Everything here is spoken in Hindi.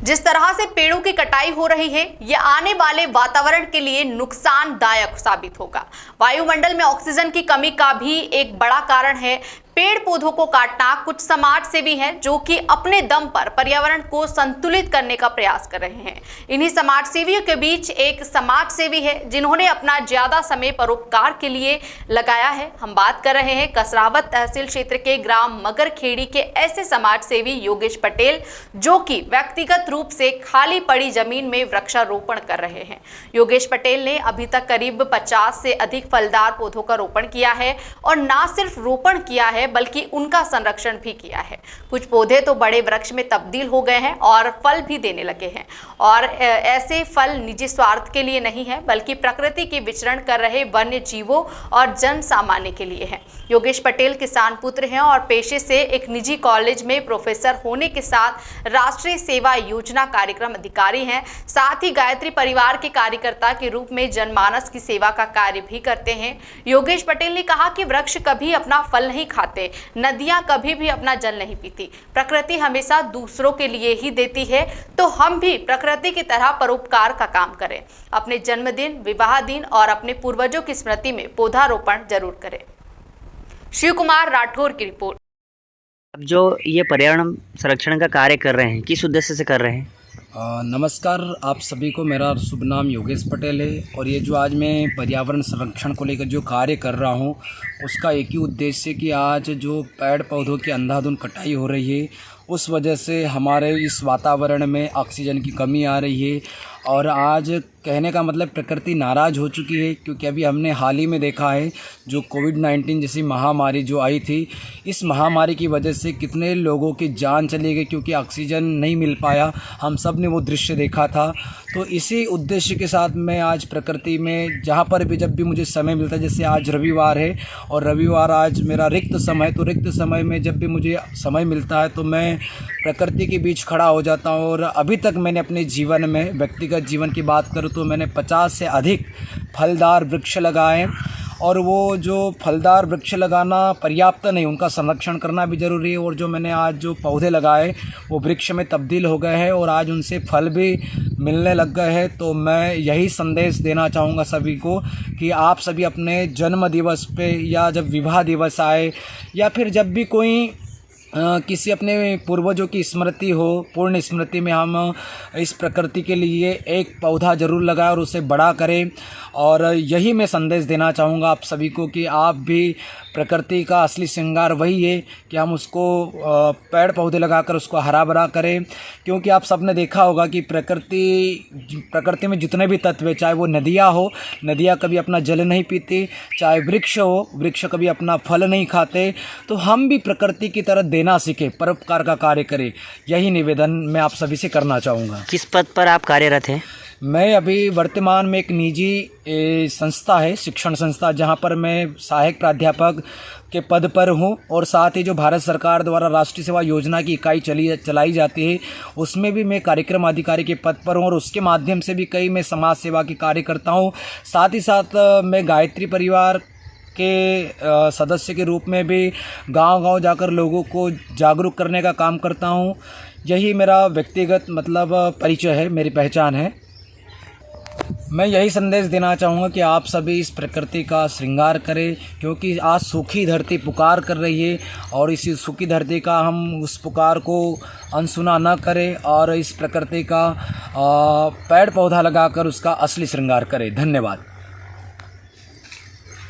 जिस तरह से पेड़ों की कटाई हो रही है, ये आने वाले वातावरण के लिए नुकसानदायक साबित होगा। वायुमंडल में ऑक्सीजन की कमी का भी एक बड़ा कारण है। पेड़ पौधों को काटना कुछ समाज सेवी हैं जो कि अपने दम पर पर्यावरण को संतुलित करने का प्रयास कर रहे हैं। इन्हीं समाज सेवियों के बीच एक समाज सेवी है जिन्होंने अपना ज्यादा समय परोपकार के लिए लगाया है। हम बात कर रहे हैं कसरावत तहसील क्षेत्र के ग्राम मगरखेड़ी के ऐसे समाज सेवी योगेश पटेल, जो कि व्यक्तिगत रूप से खाली पड़ी जमीन में वृक्षारोपण कर रहे हैं। योगेश पटेल ने अभी तक करीब 50 से अधिक फलदार पौधों का रोपण किया है और न सिर्फ रोपण किया है बल्कि उनका संरक्षण भी किया है। कुछ पौधे तो बड़े वृक्ष में तब्दील हो गए हैं और फल भी देने लगे हैं। और ऐसे फल निजी स्वार्थ के लिए नहीं है बल्कि प्रकृति के विचरण कर रहे वन्य जीवों और जन सामान्य के लिए है। योगेश पटेल किसान पुत्र हैं और पेशे से एक निजी कॉलेज में प्रोफेसर होने के साथ राष्ट्रीय सेवा योजना कार्यक्रम अधिकारी हैं। साथ ही गायत्री परिवार के कार्यकर्ता के रूप में जनमानस की सेवा का कार्य भी करते हैं। योगेश पटेल ने कहा कि वृक्ष कभी अपना फल नहीं खाते, नदियां कभी भी अपना जल नहीं पीती, प्रकृति हमेशा दूसरों के लिए ही देती है, तो हम भी प्रकृति की तरह परोपकार का काम करें। अपने जन्मदिन, विवाह दिन और अपने पूर्वजों की स्मृति में पौधारोपण जरूर करें। शिव कुमार राठौर की रिपोर्ट। अब जो ये पर्यावरण संरक्षण का कार्य कर रहे हैं, किस उद्देश्य से कर रहे हैं? नमस्कार आप सभी को। मेरा शुभ नाम योगेश पटेल है और ये जो आज मैं पर्यावरण संरक्षण को लेकर जो कार्य कर रहा हूँ उसका एक ही उद्देश्य कि आज जो पेड़ पौधों की अंधाधुंध कटाई हो रही है उस वजह से हमारे इस वातावरण में ऑक्सीजन की कमी आ रही है। और आज कहने का मतलब प्रकृति नाराज़ हो चुकी है, क्योंकि अभी हमने हाल ही में देखा है जो कोविड-19 जैसी महामारी जो आई थी, इस महामारी की वजह से कितने लोगों की जान चली गई क्योंकि ऑक्सीजन नहीं मिल पाया। हम सब ने वो दृश्य देखा था। तो इसी उद्देश्य के साथ मैं आज प्रकृति में जहाँ पर भी जब भी मुझे समय मिलता है, जैसे आज रविवार है और रविवार आज मेरा रिक्त समय, तो रिक्त समय में जब भी मुझे समय मिलता है तो मैं प्रकृति के बीच खड़ा हो जाता हूँ। और अभी तक मैंने अपने जीवन में, व्यक्तिगत जीवन की बात करूँ तो मैंने 50 से अधिक फलदार वृक्ष लगाए। और वो जो फलदार वृक्ष लगाना पर्याप्त नहीं, उनका संरक्षण करना भी ज़रूरी है। और जो मैंने आज जो पौधे लगाए वो वृक्ष में तब्दील हो गए हैं और आज उनसे फल भी मिलने लग गए हैं। तो मैं यही संदेश देना चाहूँगा सभी को कि आप सभी अपने जन्म दिवस पे या जब विवाह दिवस आए या फिर जब भी कोई किसी अपने पूर्वजों की स्मृति हो, पूर्ण स्मृति में हम इस प्रकृति के लिए एक पौधा ज़रूर लगाएं और उसे बड़ा करें। और यही मैं संदेश देना चाहूँगा आप सभी को कि आप भी, प्रकृति का असली श्रृंगार वही है कि हम उसको पेड़ पौधे लगाकर उसको हरा भरा करें। क्योंकि आप सब ने देखा होगा कि प्रकृति में जितने भी तत्व हैं, चाहे वो नदियाँ हो, नदियाँ कभी अपना जल नहीं पीती, चाहे वृक्ष हो, वृक्ष कभी अपना फल नहीं खाते। तो हम भी प्रकृति की तरह देना सीखें, परोपकार का कार्य करें। यही निवेदन मैं आप सभी से करना चाहूँगा। किस पद पर आप कार्यरत हैं? मैं अभी वर्तमान में एक निजी संस्था है, शिक्षण संस्था, जहां पर मैं सहायक प्राध्यापक के पद पर हूं। और साथ ही जो भारत सरकार द्वारा राष्ट्रीय सेवा योजना की इकाई चलाई जाती है उसमें भी मैं कार्यक्रम अधिकारी के पद पर हूं और उसके माध्यम से भी कई मैं समाज सेवा के कार्य करता हूं। साथ ही साथ मैं गायत्री परिवार के सदस्य के रूप में भी गांव-गांव जाकर लोगों को जागरूक करने का काम करता हूं। यही मेरा व्यक्तिगत परिचय है, मेरी पहचान है। मैं यही संदेश देना चाहूँगा कि आप सभी इस प्रकृति का श्रृंगार करें, क्योंकि आज सूखी धरती पुकार कर रही है और इसी सूखी धरती का हम उस पुकार को अनसुना न करें और इस प्रकृति का पेड़ पौधा लगाकर उसका असली श्रृंगार करें। धन्यवाद।